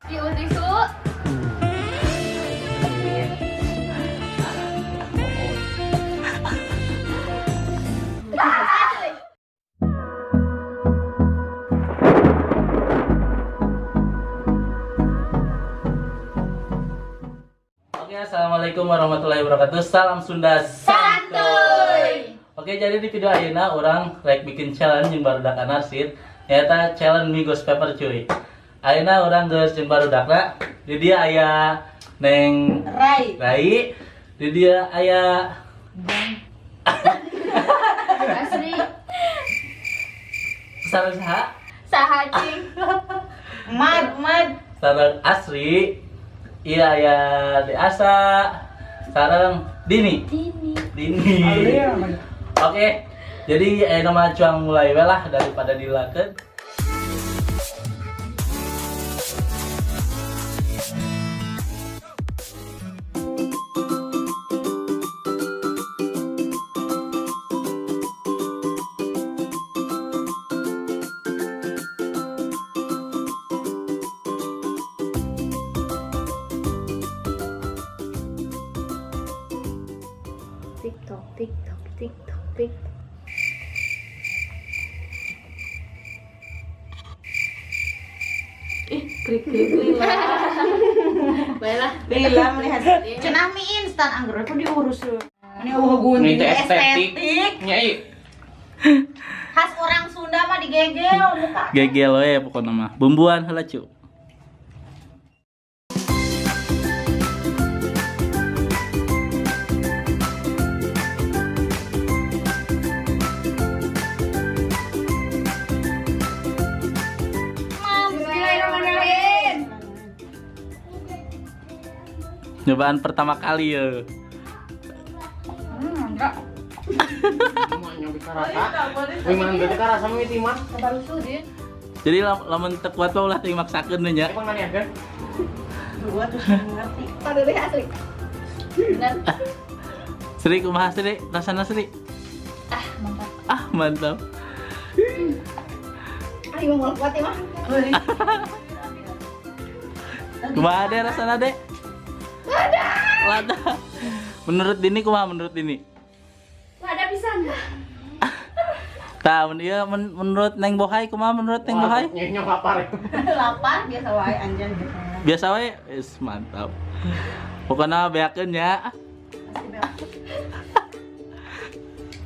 Tisu. Oke, assalamualaikum warahmatullahi wabarakatuh. Salam Sunda Santuy. Oke, jadi di video ayeuna orang rek bikin challenge yang baru dak anarsit, nyata challenge migos paper cuy. Ayeuna orang geus jeung barudakna, di dia aya Neng Rai, di dia aya Asri. sareng saha? Saha cing. Mad. Sareng Asri. Iya aya di Asa, sareng Dini. Oke, jadi nama cuang mulai welah daripada dilakeun. TikTok. Klik lila. Baiklah. Lila melihat cenah mie instan anggur aku diurus lu. Ini gunting estetik. Nyai. Khas orang Sunda mah digegel muka. Gegel we pokona mah. Bumbuan heula cu. Bismillahirrahmanirrahim. Nyobaan pertama kali ya. Enggak. Mau nyobi karasa. Wih mana teh karasa mah itu mah. Baru sudin. Jadi lamun teu kuat mah ulah teuing maksakeun we nya. Apa ngaliakeun? Gua tuh ngerti. Pada deh asli. Benar. Sri kumaha Sri? Rasana Sri? Mantap. Ah, mantap. Ayo mau kuat ya mah. Kumaha deh rasana deh? Lada. Menurut Dini kumaha menurut Dini? Ada pisan. Tah, menurut Neng Bohai kumaha menurut Neng Bohai? Nyok lapar. Lapar biasa wae anjeun. Biasa we, mantap. Pokoknya beakeun nya.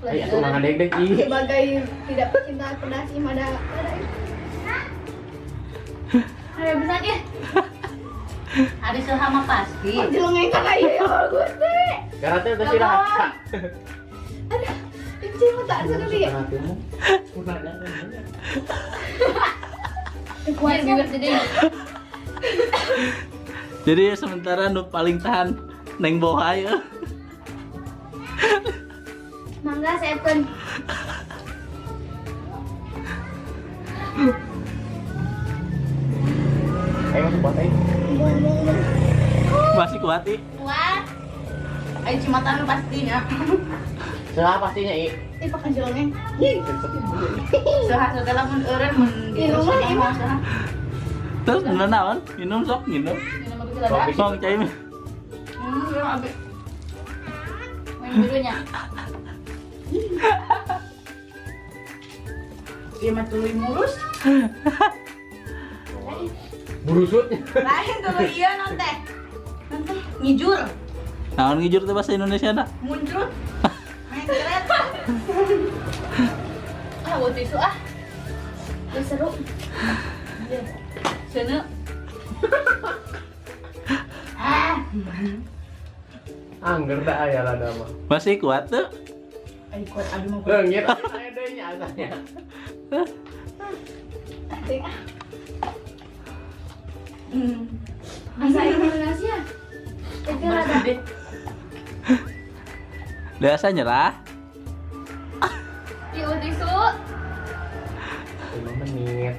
Ayo atuh mah deg-deg ih. Sebagai tidak pecinta pedas ada. Ayo bisa ya. Hari suha mah pasti. Jelengeng kan ayo ya Gusti. Karate udah sirahat. Ada. Kecil mah tak sekali ya. Kuat bibir gede. Jadi sementara nu paling tahan Neng Bohai ya. Mangga seven. Ayo buat ayo. Masih kuat ih. Kuat. Ayo cimatan lu pastinya. Salah pastinya i. Pakai jelengeng. Suha segala mun eureun mun Minuman, diurus mah suha. Terus bener naon? Minum sok minum. Minum habis lada. Sok cai mah. Ya abi. Main birunya. Ieu mah tuluy mulus. Burusut. Lain dulu ieu non teh. Non teh ngijur, Naon ngijur teh bahasa Indonesia na? muncrut. Main keret. Buat tisu ah. Udah seru. Seuneu. Ah. Angger da aya lada mah. Masih kuat tuh. Ayo kuat abi mah. Leungit aya deui nya asanya. Asa Indonesia. Itu rada. Biasa nyerah. Yuk tisu. 5 menit.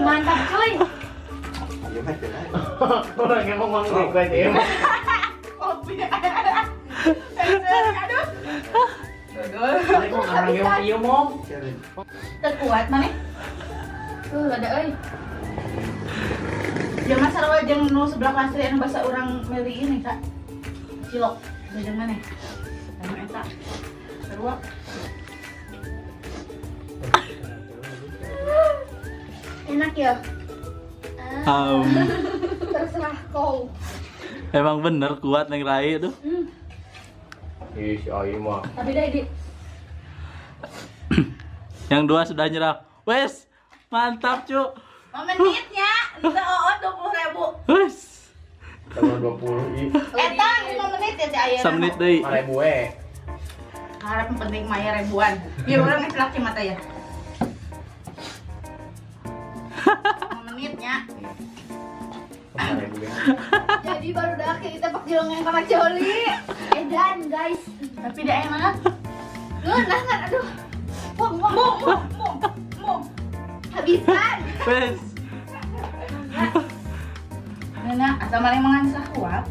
Mantap cuy. Orang yang ngomong request ya. Kopi. Aduh. Ini kok ngarang yang iya mau. Terkuat mana? Ada euy. Jangan sarua jeung nu sebelah kasri anu bahasa orang meli ini, Kak. Cilok. Jeung mana? Anu eta. Sarua. Enak ya? Terserah kau. Emang bener kuat neng Rai tuh. Ih, si Ayu mah. Tapi dah di Yang dua sudah nyerah. Wes, mantap cu. Menitnya, itu 20.000. Wes, Tanggal 20 ih. Eta 5 menit ya si Ayeuna. semenit deh. 5.000 we. Harap penting maya ribuan. Biar orang ngecelak mata ya. 5 menitnya. 5.000 we. jadi baru dah kita pakai yang sama Coli. Edan guys. Tapi dah enak. Nah, aduh. Mung. Habisan. Wes, Nena, asal mana mangan sahuap.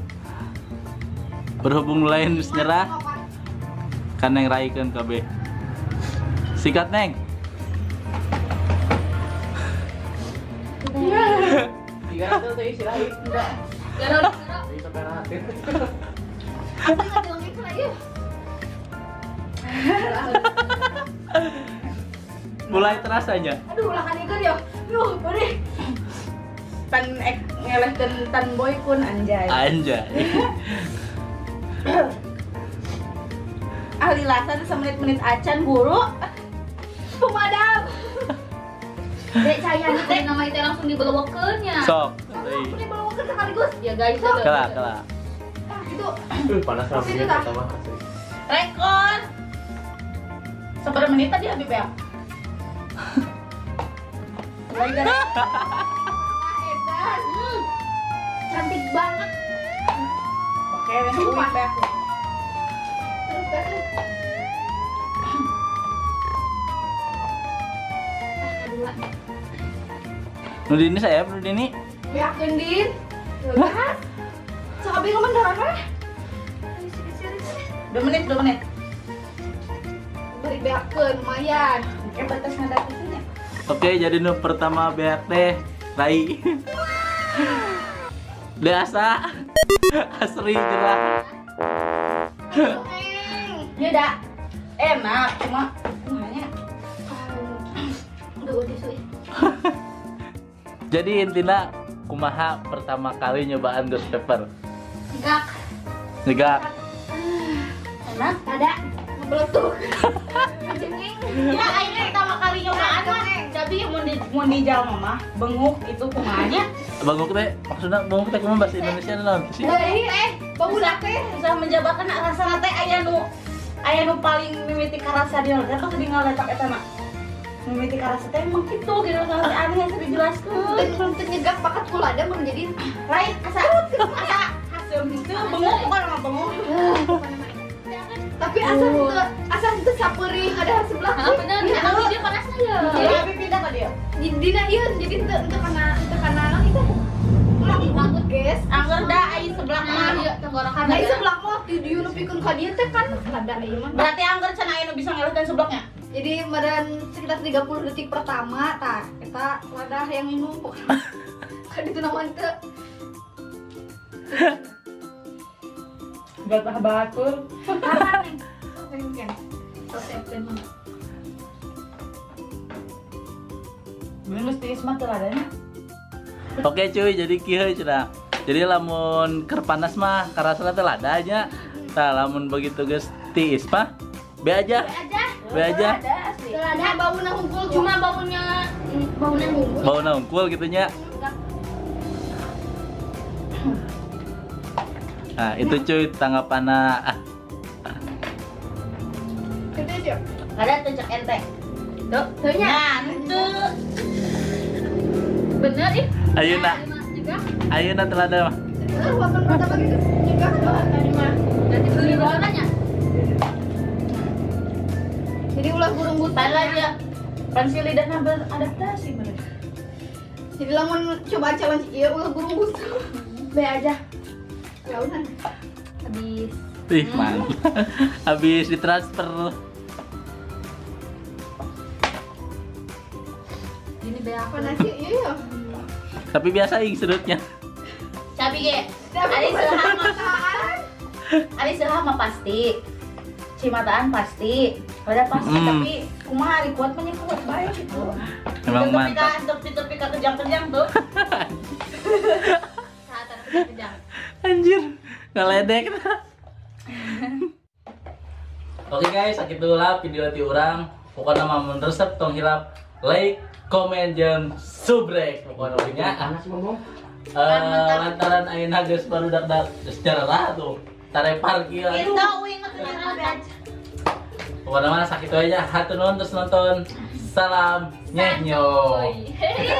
berhubung lain wis nyerah, kan neng Rai kan KB. Sikat neng. Tiga ratus tuh isi lagi. Garau. Ih, sampai hati. Aku nggak bilangin ke lagi. Mulai terasanya. Aduh, ulah kan ikut ya. Duh, boleh. Pan ngeleh dan boy pun anjay. Anjay. Ahli lasan semenit-menit acan guru. Pemadam. Dek saya nih nama itu langsung dibelokkeunnya. Sok. Langsung dibelokkeun sekaligus. Ya guys, Kelak. Ah, itu Panas banget Sini, Kak. pertama asli. Rekor. Seberapa menit tadi Habib ya? Mulai dari Edan. Cantik banget. oke, sumpah deh. Terus kan. Kedua. Nudini saya, Nudini. Yakin din. Bahas. Sok abi ngomong darah mah. 2 menit. Beri beakeun lumayan. Oke, batas nada kesini. Oke, jadi nu pertama BRT Rai. Biasa. Asri jerah. Ya udah enak, cuma namanya Udah suy. Jadi intinya kumaha pertama kali nyobaan ghost pepper. Enggak. Juga enak. Ada ngebeletuk. Jenging. Ya, akhirnya pertama kali nyobaan mah. Tapi mau di Jawa mah benguk itu kumanya. banguk teh, maksudnya banguk teh kumaha bahasa Indonesia naon sih? Bau teh. Bisa menjabarkan rasa teh aya nu paling mimiti karasa dia teh pas ngaletak eta mah. Mimiti karasa teh emang kitu gitu kan aneh yang dijelaskeun. Untuk nyegak bakat kula ada menjadi Lain asa hasil itu benguk bukan mah benguk. tapi asal itu sapeuring ada sebelah. Bener, dia panas aja. Tapi pindah ka dia. Dina ieu jadi teu kana naon itu. Rambut guys. Angger da ai sebelah mah. Tenggorokan. Nah, sebelah mah di dieu nu pikeun ka dieu teh kan rada ieu mah. Berarti angger cenah aya nu bisa ngelehkeun seblaknya. Jadi badan sekitar 30 detik pertama tah eta wadah yang numpuk. Kan itu naon teh. Gak batur. Kapan nih? Mungkin. Resepin mah. Belum mesti ismat teladanya. Oke cuy, jadi kieu cenah. Jadi lamun keur panas mah karasana teh lada nya. Tah lamun begitu geus tiis mah be aja. Be aja. Ada asli. Ada baunya hunkul cuma baunya hunkul. Bauna unggul gitu nya. Nah, itu cuy tanggapanna Itu aja. Ada tuh cek ente. Tuh, Tuhnya. nah, itu. Bener ih. Ayeuna. Juga. Ayeuna telada mah. Walaupun pertama gitu juga tadi mah. Nanti beli bahannya. Jadi ulah burung buta Padahal dia pensil lidahnya beradaptasi bener. Jadi lamun coba challenge ieu ulah burung buta. Be aja. Launan. Habis. Ih, mantap. Habis ditransfer dibeak. Apa nasi iya. Tapi biasa ing sedutnya. Cabi ge. Ari seuha mah pasti. Cimataan pasti. Ada pasti tapi kumaha ari kuat mah kuat bae gitu. Emang mantap. Tepi ka kejang-kejang tuh. Saatan kejang. Anjir, ngeledek. Oke guys, sakitu lah video ti urang. Pokoknya mah mun resep tong hilap like, comment, jeung subrek pokoknya nya. Panas ngomong. Lantaran ayeuna geus barudak secara lah tuh. Tarepar kieu. Itu inget aja. Pokoknya mah sakitu aja. Hatur nuhun terus nonton. Salam nyeh nyoy. Hehehe.